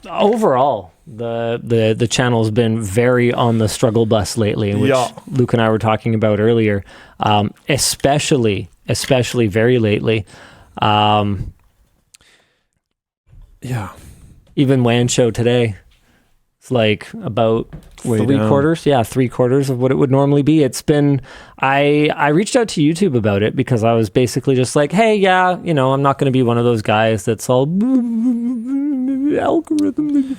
Overall, the channel's been very on the struggle bus lately, which Luke and I were talking about earlier, especially very lately. Even WAN show today, it's like about three-quarters of what it would normally be. It's been, I reached out to YouTube about it because I was basically just like, hey, I'm not going to be one of those guys that's all algorithm.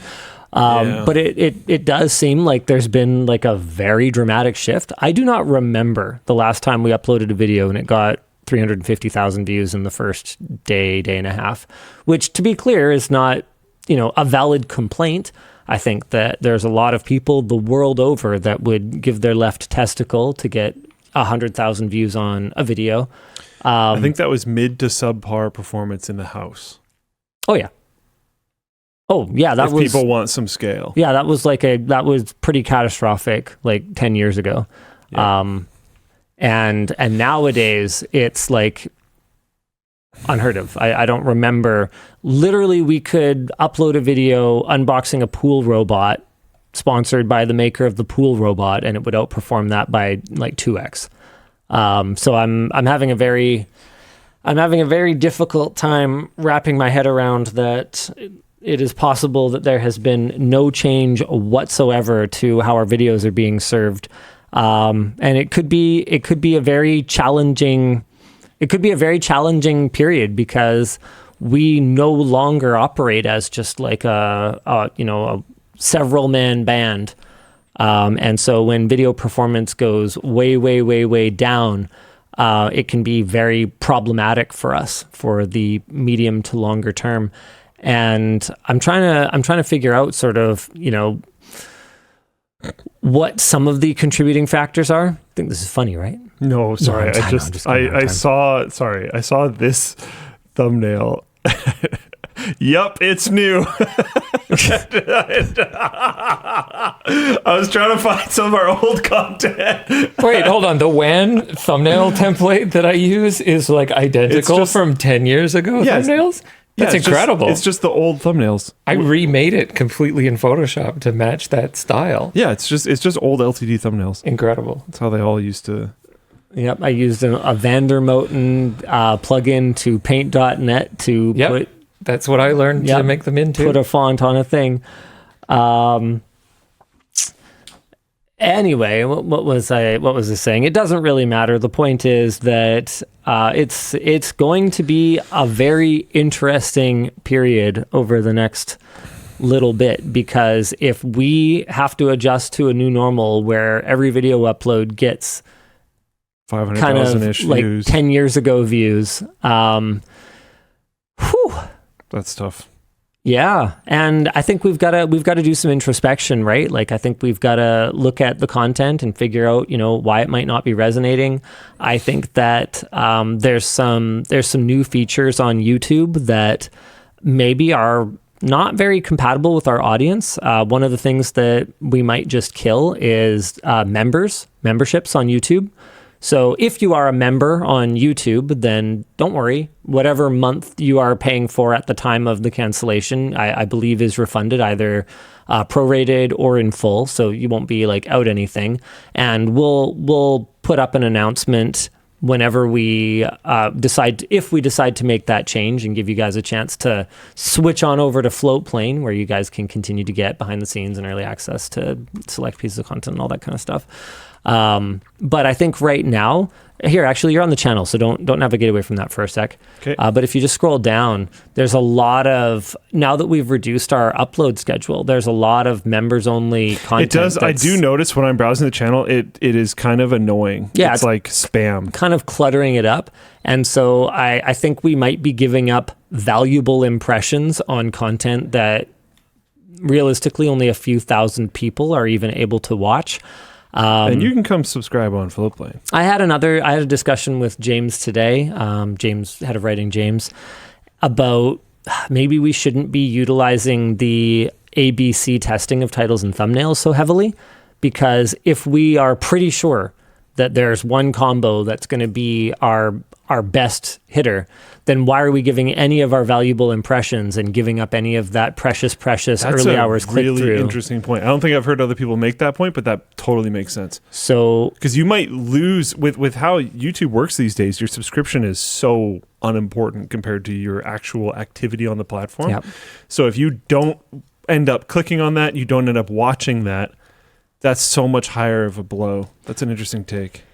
But it does seem like there's been like a very dramatic shift. I do not remember the last time we uploaded a video and it got 350,000 views in the first day and a half, which, to be clear, is not, a valid complaint. I think that there's a lot of people the world over that would give their left testicle to get 100,000 views on a video. I think that was mid to subpar performance in the house. Oh yeah. That was, people want some scale. Yeah, that was pretty catastrophic like 10 years ago. Yeah. And nowadays it's like unheard of. I don't remember. Literally, we could upload a video unboxing a pool robot sponsored by the maker of the pool robot, and it would outperform that by like 2x. So I'm having a very difficult time wrapping my head around that. It is possible that there has been no change whatsoever to how our videos are being served, and it could be a very challenging. It could be a very challenging period because we no longer operate as just like a several man band, and so when video performance goes way down, it can be very problematic for us for the medium to longer term. And I'm trying to figure out sort of, what some of the contributing factors are. I think this is funny, right? No, sorry. I saw this thumbnail. Yup, it's new. I was trying to find some of our old content. Wait, hold on. The WAN thumbnail template that I use is like identical from 10 years ago thumbnails? That's incredible. It's just the old thumbnails. I remade it completely in Photoshop to match that style. Yeah, it's just old LTD thumbnails. Incredible. That's how they all used to. Yep, I used a Vandermoten plugin to paint.net to put. That's what I learned to make them into. Put a font on a thing. Anyway, what was I saying? It doesn't really matter. The point is that it's going to be a very interesting period over the next little bit, because if we have to adjust to a new normal where every video upload gets 500,000-ish like views, 10 years ago views, that's tough. Yeah, and I think we've got to do some introspection, right? Like I think we've got to look at the content and figure out, why it might not be resonating. I think that there's some new features on YouTube that maybe are not very compatible with our audience. One of the things that we might just kill is memberships on YouTube. So if you are a member on YouTube, then don't worry. Whatever month you are paying for at the time of the cancellation, I believe is refunded either prorated or in full. So you won't be like out anything. And we'll put up an announcement whenever we decide to make that change, and give you guys a chance to switch on over to Floatplane, where you guys can continue to get behind the scenes and early access to select pieces of content and all that kind of stuff. But I think right now, here, actually, you're on the channel, so don't navigate away from that for a sec. Okay. But if you just scroll down, there's a lot of, now that we've reduced our upload schedule, there's a lot of members-only content. It does. I do notice when I'm browsing the channel, it is kind of annoying. Yeah, it's like spam. Kind of cluttering it up. And so I think we might be giving up valuable impressions on content that realistically only a few thousand people are even able to watch. And you can come subscribe on Floatplane. I had a discussion with James today, James, head of writing James, about maybe we shouldn't be utilizing the ABC testing of titles and thumbnails so heavily, because if we are pretty sure that there's one combo that's going to be our our best hitter, then why are we giving any of our valuable impressions and giving up any of that precious early hours click through? That's a really interesting point. I don't think I've heard other people make that point, but that totally makes sense. So, because you might lose with how YouTube works these days, your subscription is so unimportant compared to your actual activity on the platform. Yep. So if you don't end up clicking on that, you don't end up watching that, that's so much higher of a blow. That's an interesting take.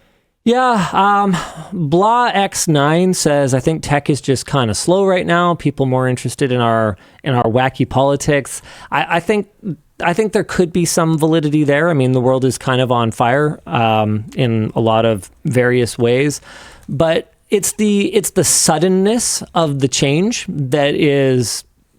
Yeah, Blah X9 says, I think tech is just kind of slow right now. People more interested in our wacky politics. I think there could be some validity there. I mean, the world is kind of on fire in a lot of various ways, but it's the suddenness of the change that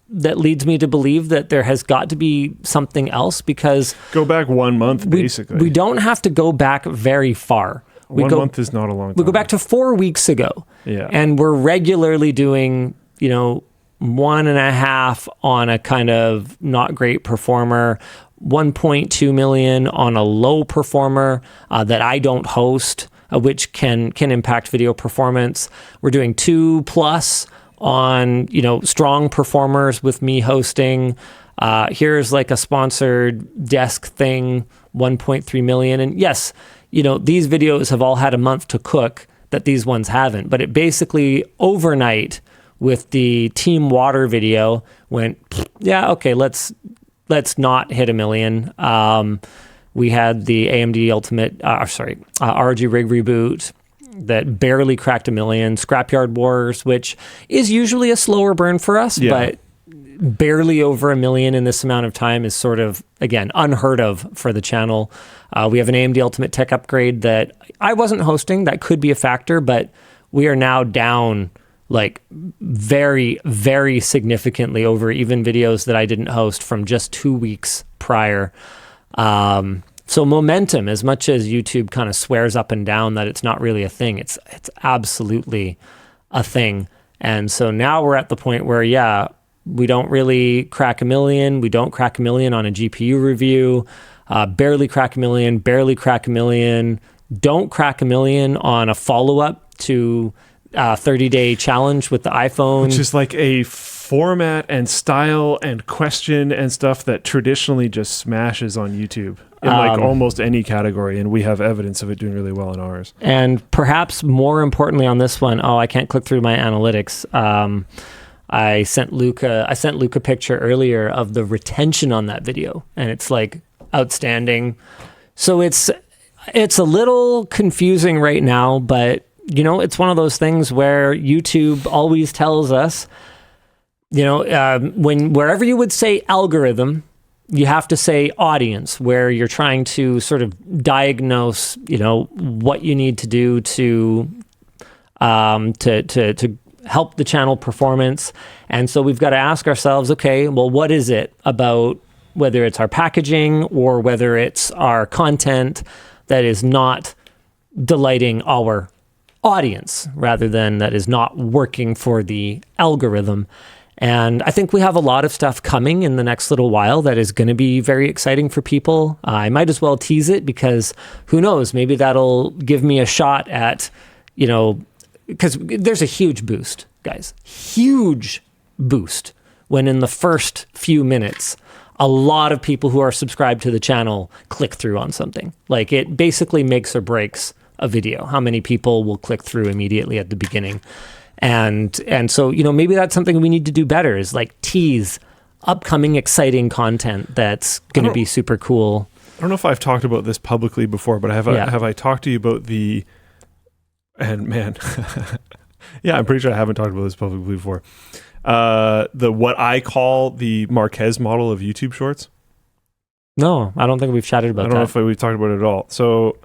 leads me to believe that there has got to be something else, because go back 1 month, basically. We don't have to go back very far. 1 month is not a long time. We go back to 4 weeks ago, and we're regularly doing, 1.5 on a kind of not great performer, 1.2 million on a low performer that I don't host, which can impact video performance. We're doing 2+ on, strong performers with me hosting. Here's like a sponsored desk thing, 1.3 million. And yes, these videos have all had a month to cook that these ones haven't, but it basically overnight with the Team Water video went, okay, let's not hit 1 million. We had the AMD Ultimate, ROG Rig Reboot that barely cracked 1 million. Scrapyard Wars, which is usually a slower burn for us, but barely over 1 million in this amount of time is sort of, again, unheard of for the channel. We have an AMD Ultimate Tech upgrade that I wasn't hosting. That could be a factor, but we are now down like very, very significantly over even videos that I didn't host from just 2 weeks prior. So momentum, as much as YouTube kind of swears up and down that it's not really a thing, it's absolutely a thing. And so now we're at the point where, we don't really crack 1 million. We don't crack 1 million on a GPU review. Barely crack 1 million. Barely crack 1 million. Don't crack 1 million on a follow-up to 30-day challenge with the iPhone. Which is like a format and style and question and stuff that traditionally just smashes on YouTube in like almost any category, and we have evidence of it doing really well in ours. And perhaps more importantly on this one, I can't click through my analytics. I sent Luke a picture earlier of the retention on that video, and it's like outstanding. So it's a little confusing right now, but it's one of those things where YouTube always tells us, wherever you would say algorithm, you have to say audience, where you're trying to sort of diagnose, what you need to do to help the channel performance. And so we've got to ask ourselves, okay, well, what is it about, whether it's our packaging or whether it's our content, that is not delighting our audience, rather than that is not working for the algorithm? And I think we have a lot of stuff coming in the next little while that is going to be very exciting for people. I might as well tease it, because who knows, maybe that'll give me a shot at, because there's a huge boost, guys. Huge boost when in the first few minutes, a lot of people who are subscribed to the channel click through on something. Like, it basically makes or breaks a video. How many people will click through immediately at the beginning? And so, maybe that's something we need to do better, is like tease upcoming exciting content that's going to be super cool. I don't know if I've talked about this publicly before, but have I talked to you about the... And man, I'm pretty sure I haven't talked about this publicly before. What I call the Marques model of YouTube Shorts. No, I don't think we've chatted about that. I don't know if we've talked about it at all. So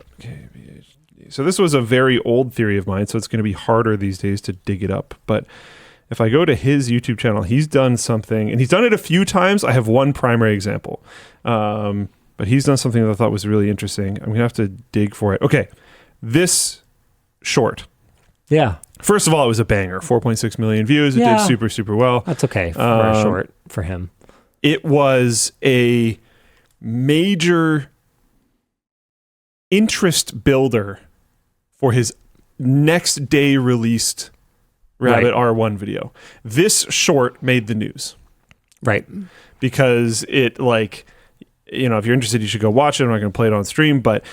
this was a very old theory of mine, so it's going to be harder these days to dig it up. But if I go to his YouTube channel, he's done something, and he's done it a few times. I have one primary example. But he's done something that I thought was really interesting. I'm going to have to dig for it. Okay, this short. Yeah. First of all, it was a banger. 4.6 million views. It did super, super well. That's okay for a short for him. It was a major interest builder for his next day released Rabbit R1 video. This short made the news. Right. Because it like, you know, if you're interested, you should go watch it. I'm not going to play it on stream, but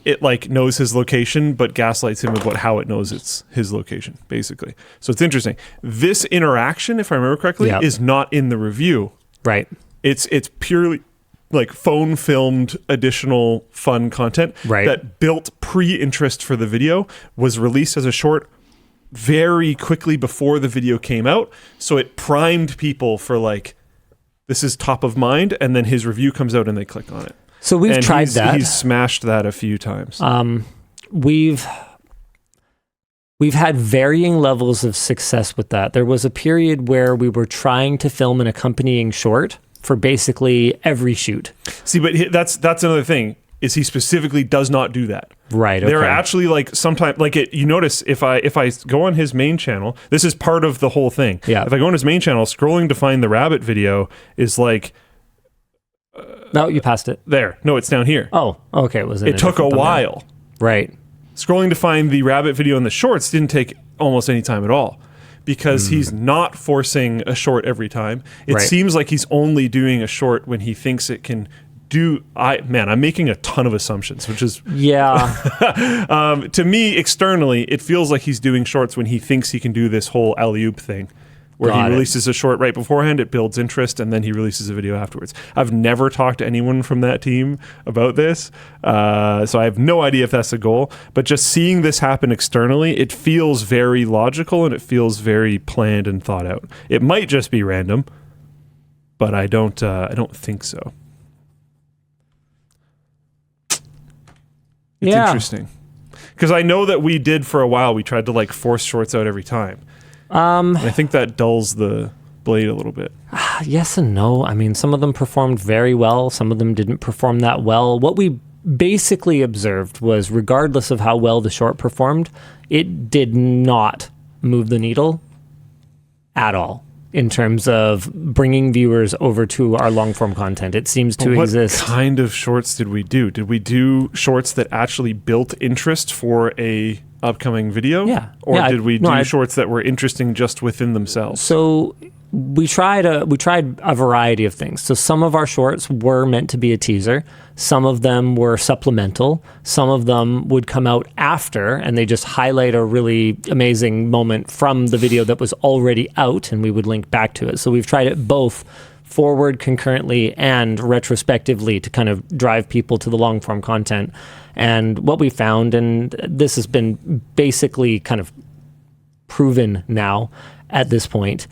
it like knows his location, but gaslights him about how it knows it's his location, basically. So it's interesting. This interaction, if I remember correctly, is not in the review. Right. It's purely like phone filmed additional fun content that built pre-interest for the video, was released as a short very quickly before the video came out. So it primed people for like, this is top of mind, and then his review comes out and they click on it. So we've tried that. He's smashed that a few times. We've had varying levels of success with that. There was a period where we were trying to film an accompanying short for basically every shoot. See, but that's another thing, is he specifically does not do that. Right. Okay. There are actually like sometimes like you notice if I go on his main channel, this is part of the whole thing. Yeah. If I go on his main channel, scrolling to find the rabbit video is like no, you passed it. There. No, it's down here. Oh, okay. It took a while. Right. Scrolling to find the rabbit video in the shorts didn't take almost any time at all, because he's not forcing a short every time. It seems like he's only doing a short when he thinks it can do. I'm making a ton of assumptions, which is to me externally, it feels like he's doing shorts when he thinks he can do this whole alley-oop thing, where he releases a short right beforehand, it builds interest, and then he releases a video afterwards. I've never talked to anyone from that team about this, so I have no idea if that's the goal. But just seeing this happen externally, it feels very logical and it feels very planned and thought out. It might just be random, but I don't think so. It's interesting, because I know that we did for a while. We tried to like force shorts out every time. And I think that dulls the blade a little bit. Yes and no. I mean, some of them performed very well. Some of them didn't perform that well. What we basically observed was, regardless of how well the short performed, it did not move the needle at all in terms of bringing viewers over to our long-form content. It seems to exist. What kind of shorts did we do? Did we do shorts that actually built interest for a upcoming video? Yeah. Or did we do shorts that were interesting just within themselves? So we tried a variety of things. So some of our shorts were meant to be a teaser. Some of them were supplemental. Some of them would come out after, and they just highlight a really amazing moment from the video that was already out, and we would link back to it. So we've tried it both forward concurrently and retrospectively to kind of drive people to the long form content. And what we found, and this has been basically kind of proven now at this point,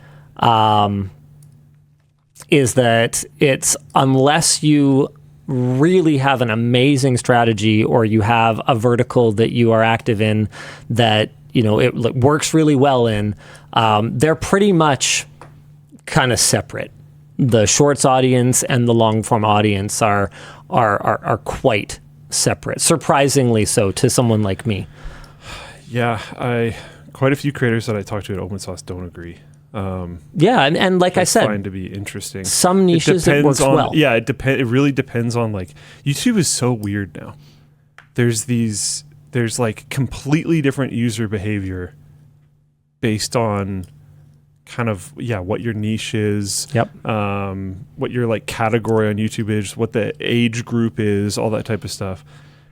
is that it's, unless you really have an amazing strategy or you have a vertical that you are active in that, you know, it works really well in, they're pretty much kind of separate. The shorts audience and the long form audience are quite separate, surprisingly so to someone like me. Yeah, quite a few creators that I talk to at Open Source don't agree. And like I said, find to be interesting. Some niches it works well. Yeah, it really depends on, like, YouTube is so weird now. There's like completely different user behavior based on kind of what your niche is. Yep. What your like category on YouTube is, what the age group is, all that type of stuff.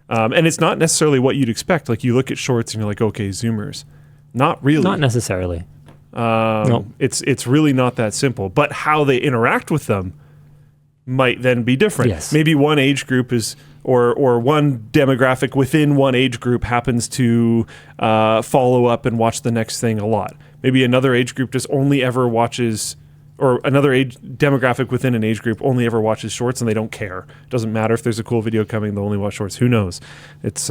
And it's not necessarily what you'd expect. Like, you look at shorts and you're like, okay, Zoomers. Not really. Not necessarily. No. It's really not that simple. But how they interact with them might then be different. Yes. Maybe one age group is, or one demographic within one age group happens to follow up and watch the next thing a lot. Maybe another age group just only ever watches, or another age demographic within an age group only ever watches shorts and they don't care. Doesn't matter if there's a cool video coming, they'll only watch shorts. Who knows? It's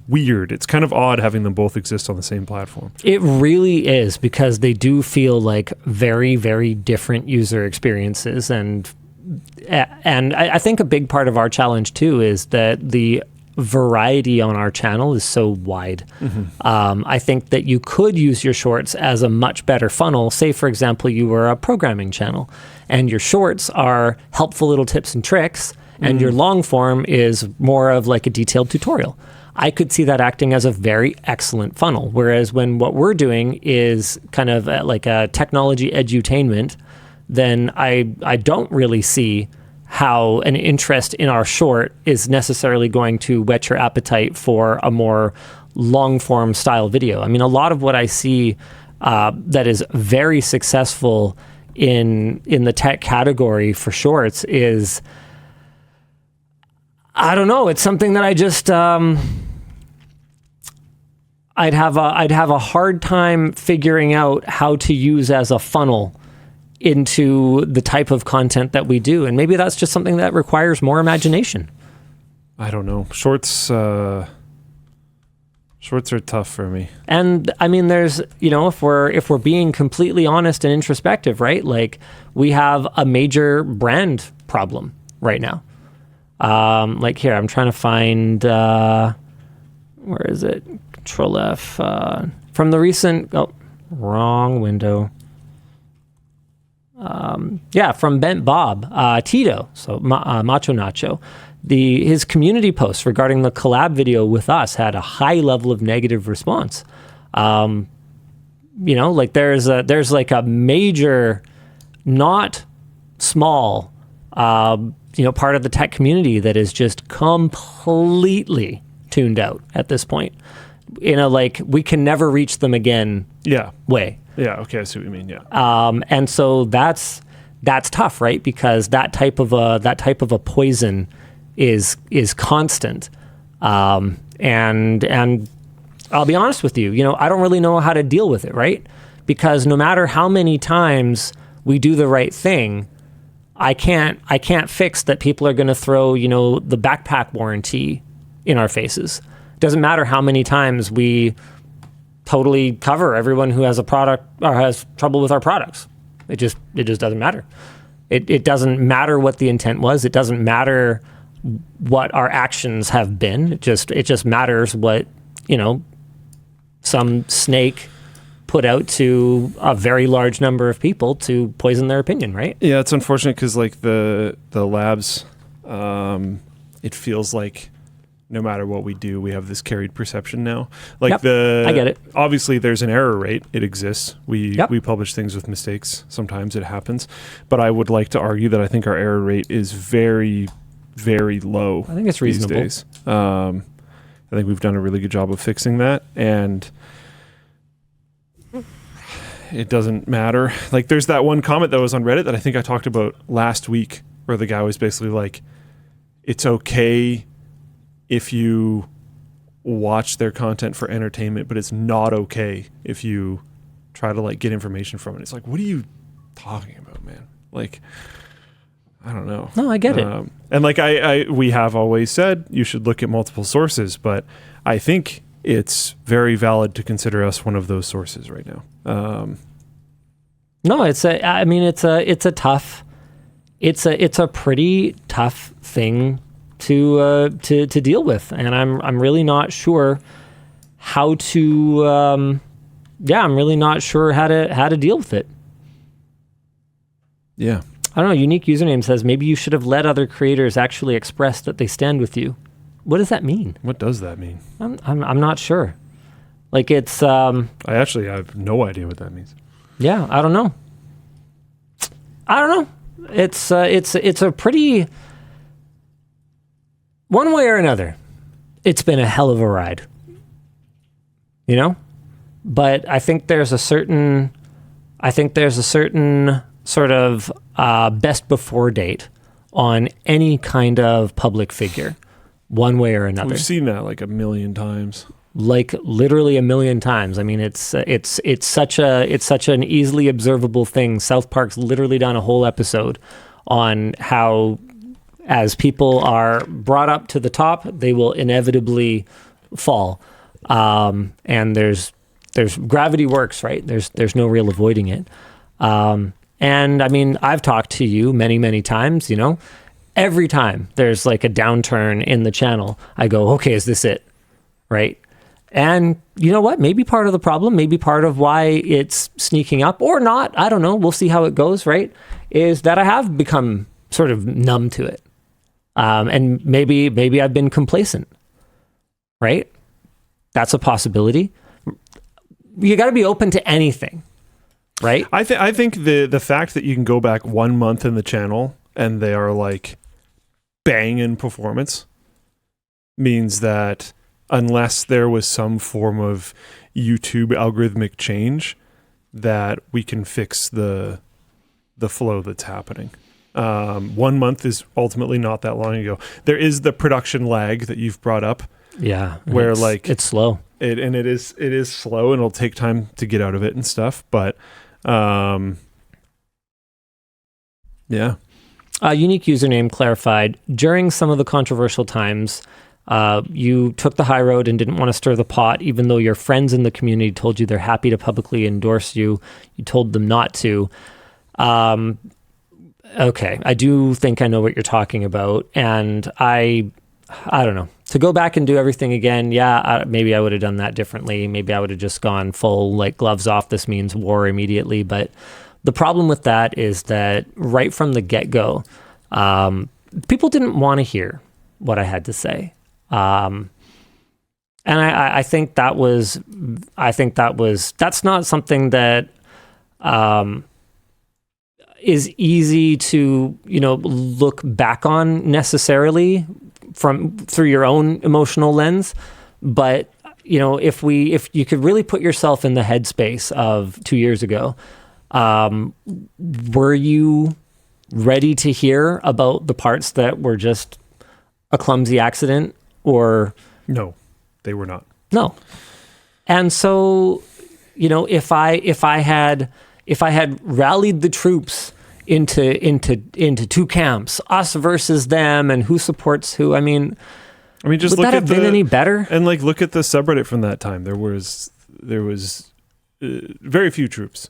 weird. It's kind of odd having them both exist on the same platform. It really is, because they do feel like very, very different user experiences. And I think a big part of our challenge too is that the variety on our channel is so wide. Mm-hmm. I think that you could use your shorts as a much better funnel. Say, for example, you were a programming channel and your shorts are helpful little tips and tricks, and your long form is more of like a detailed tutorial. I could see that acting as a very excellent funnel. Whereas when what we're doing is kind of like a technology edutainment, then I don't really see how an interest in our short is necessarily going to whet your appetite for a more long form style video. I mean, a lot of what I see that is very successful in the tech category for shorts is, I don't know, it's something that I just I'd have a hard time figuring out how to use as a funnel into the type of content that we do. And maybe that's just something that requires more imagination. I don't know. Shorts are tough for me. And I mean, there's, if we're being completely honest and introspective, right? Like, we have a major brand problem right now. Like here, I'm trying to find, where is it? Control F, from the recent, wrong window. From Bent Bob, Tito, so Macho Nacho. His community post regarding the collab video with us had a high level of negative response. Like there's like a major, not small, part of the tech community that is just completely tuned out at this point. Like, we can never reach them again. Yeah. Way. Yeah. Okay. I see what you mean. Yeah. And so that's tough, right? Because that type of a poison is constant. And I'll be honest with you, I don't really know how to deal with it, right? Because no matter how many times we do the right thing, I can't fix that people are going to throw, the backpack warranty in our faces. Doesn't matter how many times we totally cover everyone who has a product or has trouble with our products. It just doesn't matter. It doesn't matter what the intent was. It doesn't matter what our actions have been. It just matters what, some snake put out to a very large number of people to poison their opinion, right? Yeah, it's unfortunate because like the labs, it feels like no matter what we do, we have this carried perception now. Like I get it. Obviously there's an error rate. It exists. We publish things with mistakes. Sometimes it happens. But I would like to argue that I think our error rate is very, very low. I think it's reasonable. These days. I think we've done a really good job of fixing that. And it doesn't matter. Like, there's that one comment that was on Reddit that I think I talked about last week, where the guy was basically like, it's okay if you watch their content for entertainment, but it's not okay if you try to like get information from it. It's like, what are you talking about, man? Like, I don't know. No, I get it. And like we have always said, you should look at multiple sources, but I think it's very valid to consider us one of those sources right now. No, it's a pretty tough thing to deal with, and I'm really not sure how to I'm really not sure how to deal with it. Yeah. I don't know. Unique username says maybe you should have let other creators actually express that they stand with you. What does that mean? What does that mean? I'm not sure. Like, it's I actually have no idea what that means. Yeah, I don't know. It's a pretty, one way or another, it's been a hell of a ride. But I think there's a certain sort of best before date on any kind of public figure, one way or another. We've seen that like a million times. Like literally a million times. I mean, it's such an easily observable thing. South Park's literally done a whole episode on how, as people are brought up to the top, they will inevitably fall. And there's gravity works, right? There's no real avoiding it. And I mean, I've talked to you many, many times, every time there's like a downturn in the channel, I go, okay, is this it? Right? And you know what? Maybe part of the problem, maybe part of why it's sneaking up or not, I don't know. We'll see how it goes, right? Is that I have become sort of numb to it. And maybe I've been complacent, right? That's a possibility. You got to be open to anything, right? I think the fact that you can go back 1 month in the channel and they are like banging performance means that unless there was some form of YouTube algorithmic change, that we can fix the flow that's happening. 1 month is ultimately not that long ago. There is the production lag that you've brought up. Yeah, where it's slow. It is slow, and it'll take time to get out of it and stuff. But yeah. A unique username clarified during some of the controversial times. You took the high road and didn't want to stir the pot, even though your friends in the community told you they're happy to publicly endorse you. You told them not to. Okay, I do think I know what you're talking about, and I don't know. To go back and do everything again, maybe I would have done that differently. Maybe I would have just gone full, like, gloves off, this means war immediately. But the problem with that is that right from the get-go, people didn't want to hear what I had to say. And I think that's not something that is easy to, look back on necessarily through your own emotional lens. But, if you could really put yourself in the headspace of 2 years ago, were you ready to hear about the parts that were just a clumsy accident? Or no, they were not. No. And so, if I had rallied the troops into two camps, us versus them, and who supports who, just would that have been any better? And look at the subreddit from that time. There was very few troops.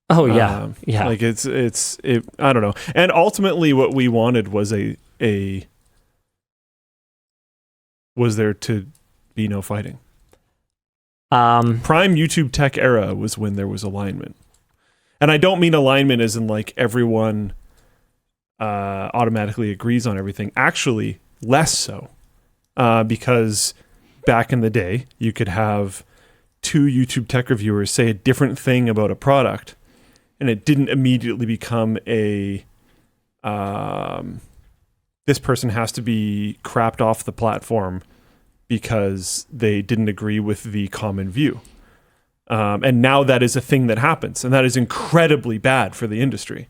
Oh yeah, yeah. I don't know. And ultimately, what we wanted was was there to be no fighting. Prime YouTube tech era was when there was alignment. And I don't mean alignment as in everyone automatically agrees on everything. Actually, less so. Because back in the day, you could have two YouTube tech reviewers say a different thing about a product, and it didn't immediately become this person has to be crapped off the platform because they didn't agree with the common view. And now that is a thing that happens, and that is incredibly bad for the industry.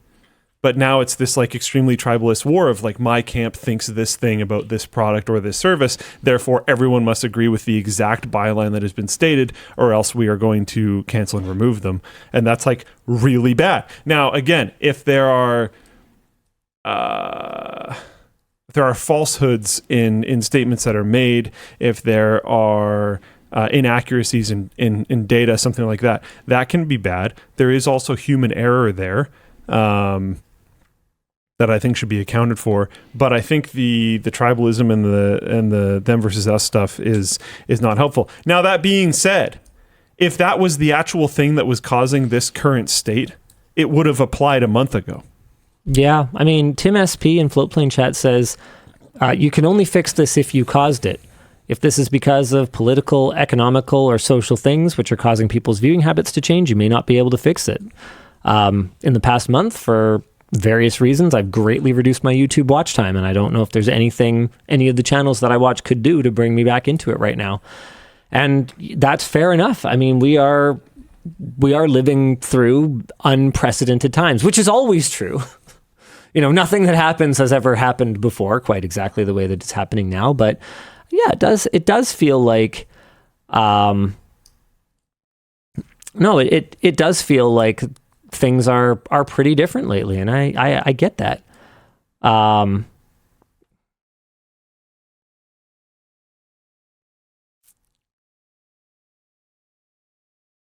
But now it's this extremely tribalist war of my camp thinks this thing about this product or this service, therefore everyone must agree with the exact byline that has been stated, or else we are going to cancel and remove them. And that's really bad. Now, again, if there are falsehoods in statements that are made, if there are inaccuracies in data, something like that, that can be bad. There is also human error there that I think should be accounted for. But I think the tribalism and the them versus us stuff is not helpful. Now, that being said, if that was the actual thing that was causing this current state, it would have applied a month ago. Yeah, Tim SP in Floatplane Chat says, you can only fix this if you caused it. If this is because of political, economical, or social things which are causing people's viewing habits to change, you may not be able to fix it. In the past month, for various reasons, I've greatly reduced my YouTube watch time, and I don't know if there's anything any of the channels that I watch could do to bring me back into it right now. And that's fair enough. We are living through unprecedented times, which is always true. Nothing that happens has ever happened before, quite exactly the way that it's happening now. But yeah, it does feel like, it does feel like things are pretty different lately, and I get that.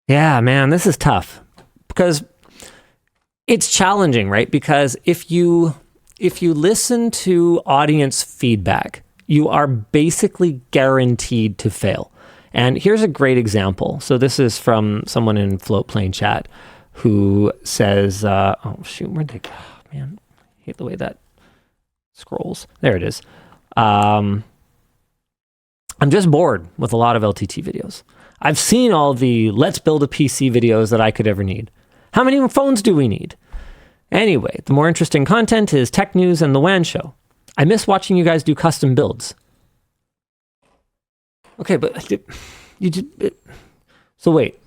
Yeah, man, this is tough because it's challenging, right? Because if you listen to audience feedback, you are basically guaranteed to fail. And here's a great example. So this is from someone in Floatplane Chat who says, where'd they go? Oh, man, I hate the way that scrolls. There it is. I'm I'm just bored with a lot of LTT videos. I've seen all the let's build a PC videos that I could ever need. How many phones do we need? Anyway, the more interesting content is tech news and the WAN show. I miss watching you guys do custom builds. Okay, but you did. So wait,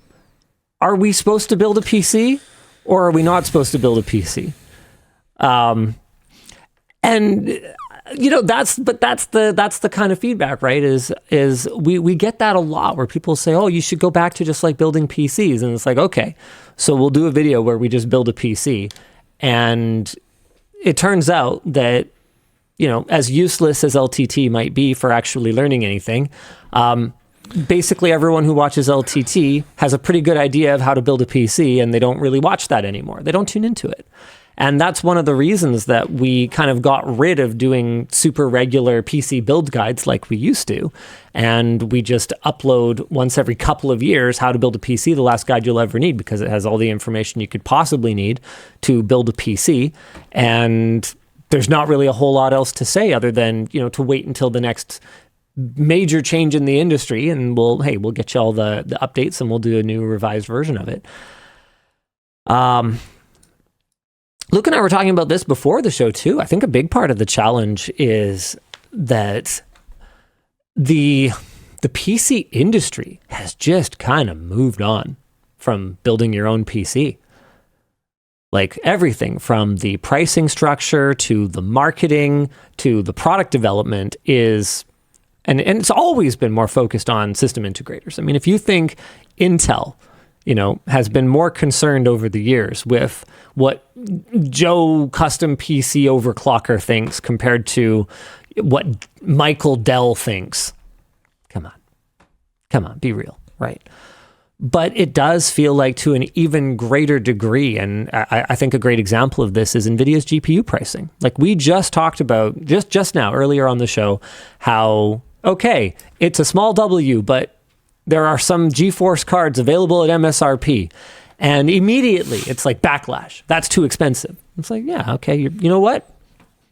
are we supposed to build a PC or are we not supposed to build a PC? And that's the kind of feedback, right? Is we get that a lot where people say, oh, you should go back to just like building PCs. And it's like, okay, so we'll do a video where we just build a PC. And it turns out that, as useless as LTT might be for actually learning anything, basically everyone who watches LTT has a pretty good idea of how to build a PC, and they don't really watch that anymore. They don't tune into it. And that's one of the reasons that we kind of got rid of doing super regular PC build guides like we used to. And we just upload once every couple of years how to build a PC, the last guide you'll ever need, because it has all the information you could possibly need to build a PC. And there's not really a whole lot else to say other than, to wait until the next major change in the industry. And we'll get you all the updates and we'll do a new revised version of it. Luke and I were talking about this before the show too. I think a big part of the challenge is that the PC industry has just kind of moved on from building your own PC. Like everything from the pricing structure to the marketing to the product development is, and it's always been more focused on system integrators. I mean, if you think Intel, has been more concerned over the years with what Joe custom PC overclocker thinks compared to what Michael Dell thinks. Come on, be real, right? But it does feel like to an even greater degree, and I think a great example of this is NVIDIA's GPU pricing. Like we just talked about just now, earlier on the show, how, okay, it's a small W, but there are some GeForce cards available at MSRP. And immediately it's like backlash. That's too expensive. It's like, yeah, okay, you know what?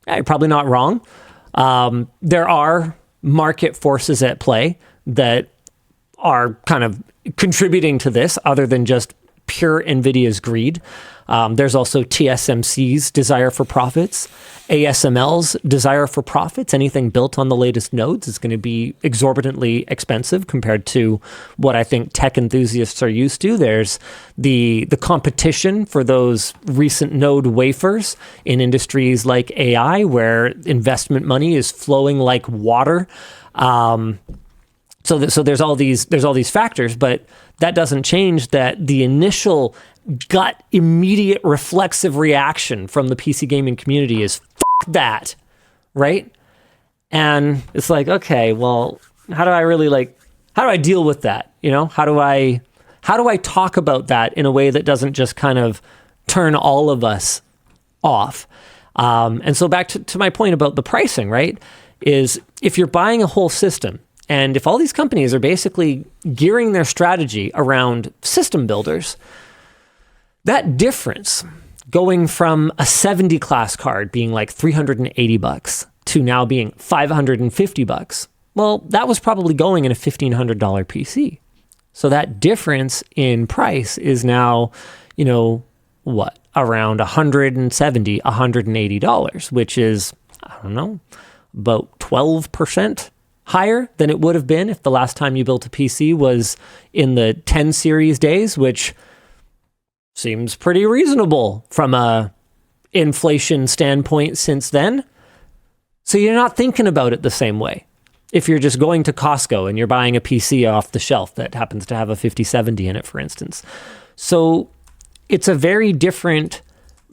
Yeah, you're probably not wrong. There are market forces at play that are kind of contributing to this other than just pure NVIDIA's greed. There's also TSMC's desire for profits, ASML's desire for profits. Anything built on the latest nodes is going to be exorbitantly expensive compared to what I think tech enthusiasts are used to. There's the competition for those recent node wafers in industries like AI, where investment money is flowing like water. So there's all these factors, but that doesn't change that the initial gut, immediate reflexive reaction from the PC gaming community is "F that," right? And it's like, okay, well, how do I deal with that? How do I talk about that in a way that doesn't just kind of turn all of us off? And so back to my point about the pricing, right? Is if you're buying a whole system, and if all these companies are basically gearing their strategy around system builders, that difference going from a 70 class card being like $380 to now being $550, well, that was probably going in a $1,500 PC. So that difference in price is now, around $170, $180, which is, I don't know, about 12% higher than it would have been if the last time you built a PC was in the 10 series days, which seems pretty reasonable from a inflation standpoint since then. So you're not thinking about it the same way. If you're just going to Costco and you're buying a PC off the shelf that happens to have a 5070 in it, for instance. So it's a very different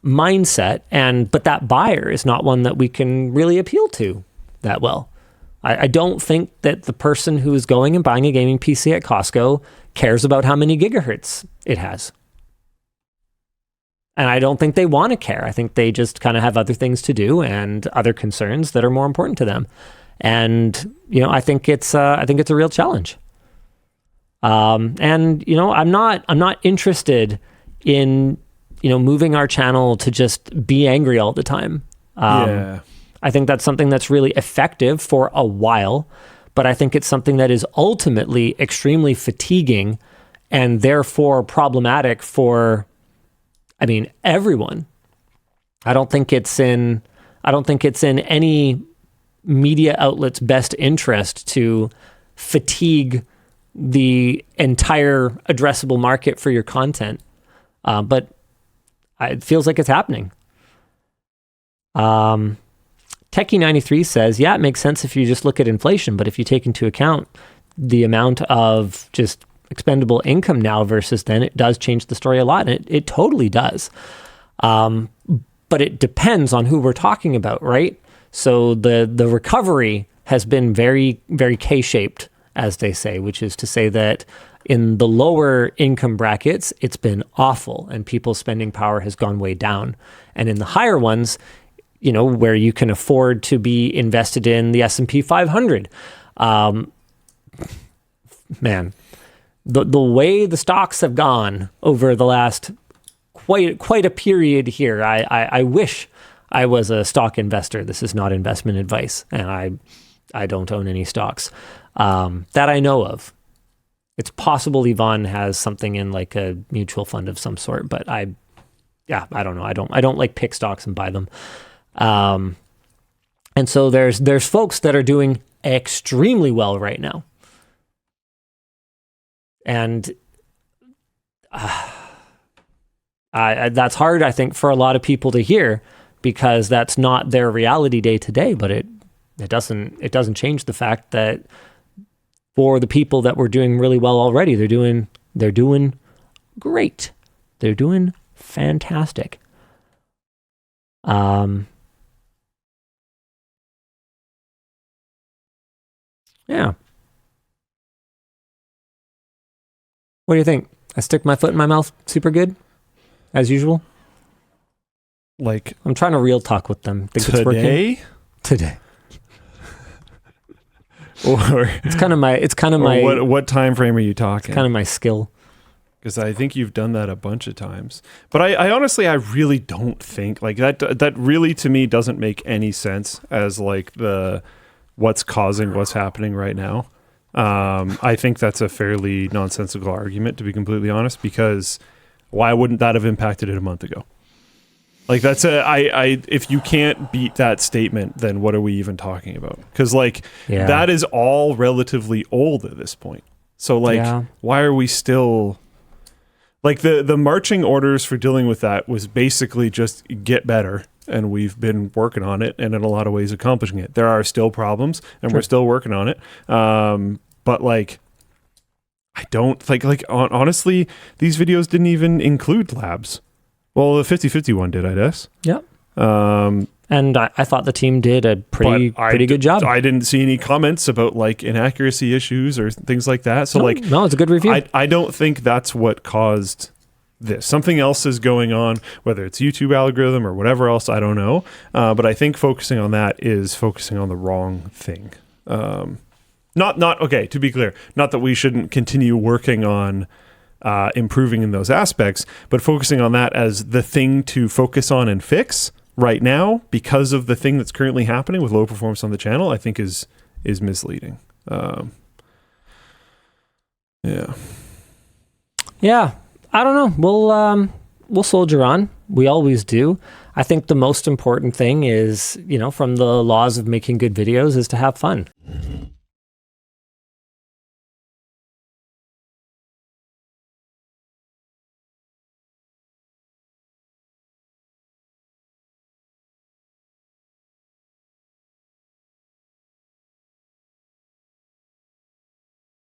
mindset, but that buyer is not one that we can really appeal to that well. I don't think that the person who is going and buying a gaming PC at Costco cares about how many gigahertz it has. And I don't think they want to care. I think they just kind of have other things to do and other concerns that are more important to them. And, I think it's a real challenge. I'm not interested in, moving our channel to just be angry all the time. I think that's something that's really effective for a while, but I think it's something that is ultimately extremely fatiguing and therefore problematic for, I mean, everyone. I don't think it's in any media outlet's best interest to fatigue the entire addressable market for your content. But it feels like it's happening. Techie93 says, yeah, it makes sense if you just look at inflation, but if you take into account the amount of just expendable income now versus then, it does change the story a lot. And it totally does. But it depends on who we're talking about, right? So the recovery has been very, very K-shaped, as they say, which is to say that in the lower income brackets, it's been awful and people's spending power has gone way down. And in the higher ones, you know, where you can afford to be invested in the S&P 500, man, the way the stocks have gone over the last quite a period here, I wish I was a stock investor. This is not investment advice, and I don't own any stocks that I know of. It's possible Yvonne has something in like a mutual fund of some sort, but I don't know. I don't like pick stocks and buy them. And so there's folks that are doing extremely well right now. And that's hard, I think, for a lot of people to hear because that's not their reality day to day, but it doesn't change the fact that for the people that were doing really well already, they're doing great. They're doing fantastic. Yeah. What do you think? I stick my foot in my mouth super good, as usual? Like, I'm trying to real talk with them. Think today? It's working? Today. Or it's kind of my what time frame are you talking? It's kind of my skill. Because I think you've done that a bunch of times. But I honestly, I really don't think like that really to me doesn't make any sense as like the what's causing what's happening right now. I think that's a fairly nonsensical argument, to be completely honest, because why wouldn't that have impacted it a month ago? Like that's if you can't beat that statement, then what are we even talking about? Because that is all relatively old at this point. So why are we still like the marching orders for dealing with that was basically just get better. And we've been working on it and in a lot of ways accomplishing it. There are still problems and we're still working on it. But I don't think honestly, these videos didn't even include labs. Well, the 50-50 one did, I guess. Yeah. And I thought the team did a pretty good job. I didn't see any comments about inaccuracy issues or things like that. So no, it's a good review. I don't think that's what caused this. Something else is going on, whether it's YouTube algorithm or whatever else, I don't know. But I think focusing on that is focusing on the wrong thing. Okay, to be clear, not that we shouldn't continue working on improving in those aspects, but focusing on that as the thing to focus on and fix right now because of the thing that's currently happening with low performance on the channel, I think is misleading. Yeah. I don't know. We'll soldier on. We always do. I think the most important thing is, from the laws of making good videos is to have fun.